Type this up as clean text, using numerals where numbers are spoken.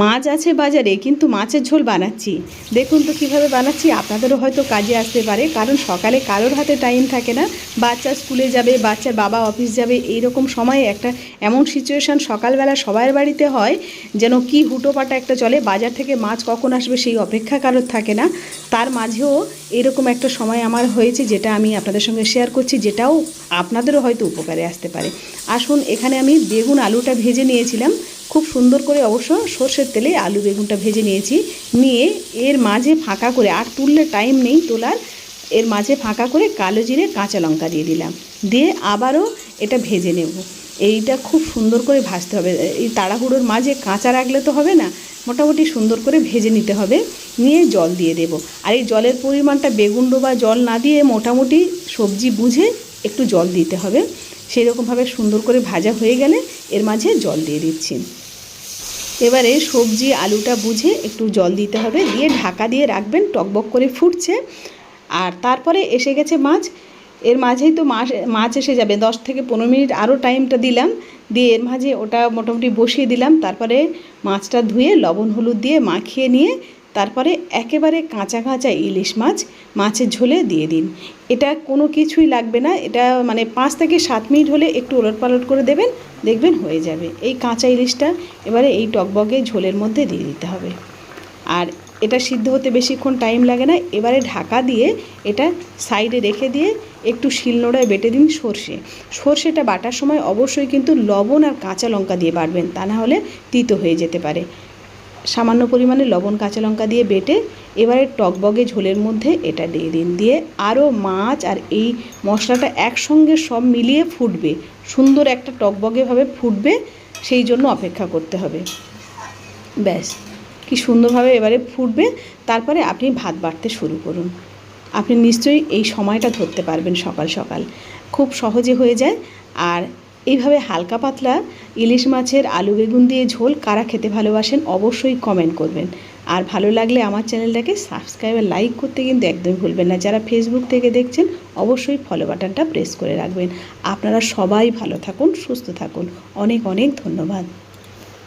মাছ আছে বাজারে, কিন্তু মাছের ঝোল বানাচ্ছি। দেখুন তো কীভাবে বানাচ্ছি। আপনাদেরও হয়তো কাজে আসতে পারে, কারণ সকালে কারোর হাতে টাইম থাকে না, বাচ্চা স্কুলে যাবে, বাচ্চার বাবা অফিস যাবে, এই রকম সময়ে একটা এমন সিচুয়েশান সকালবেলা সবার বাড়িতে হয় যেন কি হুটোপাটা একটা চলে। বাজার থেকে মাছ কখন আসবে সেই অপেক্ষা কারোর থাকে না। তার মাঝেও এরকম একটা সময় আমার হয়েছে, যেটা আমি আপনাদের সঙ্গে শেয়ার করছি, যেটাও আপনাদেরও হয়তো উপকারে আসতে পারে। আসুন, এখানে আমি বেগুন আলুটা ভেজে নিয়েছিলাম খুব সুন্দর করে, অবশ্য সর্ষের তেলে আলু বেগুনটা ভেজে নিয়েছি। নিয়ে এর মাঝে ফাঁকা করে, আর তুললে টাইম নেই তোলার, এর মাঝে ফাঁকা করে কালো জিরে কাঁচা লঙ্কা দিয়ে দিলাম। দিয়ে আবারও এটা ভেজে নেব। এইটা খুব সুন্দর করে ভাজতে হবে। এই তাড়াহুড়োর মাঝে কাঁচা রাখলে তো হবে না, মোটামুটি সুন্দর করে ভেজে নিতে হবে। নিয়ে জল দিয়ে দেব। আর এই জলের পরিমাণটা বেগুন ডোবা জল না দিয়ে মোটামুটি সবজি বুঝে একটু জল দিতে হবে। সেই রকমভাবে সুন্দর করে ভাজা হয়ে গেলে এর মাঝে জল দিয়ে দিচ্ছি। এবারে সবজি আলুটা বুঝে একটু জল দিতে হবে, দিয়ে ঢাকা দিয়ে রাখবেন, টকবক করে ফুটছে। আর তারপরে এসে গেছে মাছ। এর মাঝেই তো মাছ এসে যাবে, 10 থেকে 15 মিনিট আরও টাইমটা দিলাম। দিয়ে এর মাঝে ওটা মোটামুটি বসিয়ে দিলাম। তারপরে মাছটা ধুয়ে লবণ হলুদ দিয়ে মাখিয়ে নিয়ে তারপরে একেবারে কাঁচা কাঁচা ইলিশ মাছ মাছের ঝোলে দিয়ে দিন। এটা কোনো কিছুই লাগবে না, এটা মানে 5 থেকে 7 মিনিট হলে একটু ওলটপালট করে দেবেন, দেখবেন হয়ে যাবে। এই কাঁচা ইলিশটা এবারে এই টকবগে ঝোলের মধ্যে দিয়ে দিতে হবে। আর এটা সিদ্ধ হতে বেশিক্ষণ টাইম লাগে না। এবারে ঢাকা দিয়ে এটা সাইডে রেখে দিয়ে একটু শিলনোড়ায় বেটে দিন সর্ষেটা বাটার সময় অবশ্যই কিন্তু লবণ আর কাঁচা লঙ্কা দিয়ে বাটবেন, তা না হলে তিতো হয়ে যেতে পারে। সামান্য পরিমাণে লবণ কাঁচা লঙ্কা দিয়ে বেটে এবারে টকবগে ঝোলের মধ্যে এটা দিয়ে দিন। দিয়ে আরও মাছ আর এই মশলাটা একসঙ্গে সব মিলিয়ে ফুটবে, সুন্দর একটা টকবগেভাবে ফুটবে, সেই জন্য অপেক্ষা করতে হবে। ব্যাস, কি সুন্দরভাবে এবারে ফুটবে। তারপরে আপনি ভাত বাড়তে শুরু করুন। আপনি নিশ্চয়ই এই সময়টা ধরতে পারবেন, সকাল সকাল খুব সহজে হয়ে যায়। আর এইভাবে হালকা পাতলা ইলিশ মাছের আলু বেগুন দিয়ে ঝোল কারা খেতে ভালোবাসেন অবশ্যই কমেন্ট করবেন। আর ভালো লাগলে আমার চ্যানেলটাকে সাবস্ক্রাইব আর লাইক করতে কিন্তু একদমই ভুলবেন না। যারা ফেসবুক থেকে দেখছেন অবশ্যই ফলো বাটনটা প্রেস করে রাখবেন। আপনারা সবাই ভালো থাকুন, সুস্থ থাকুন। অনেক অনেক ধন্যবাদ।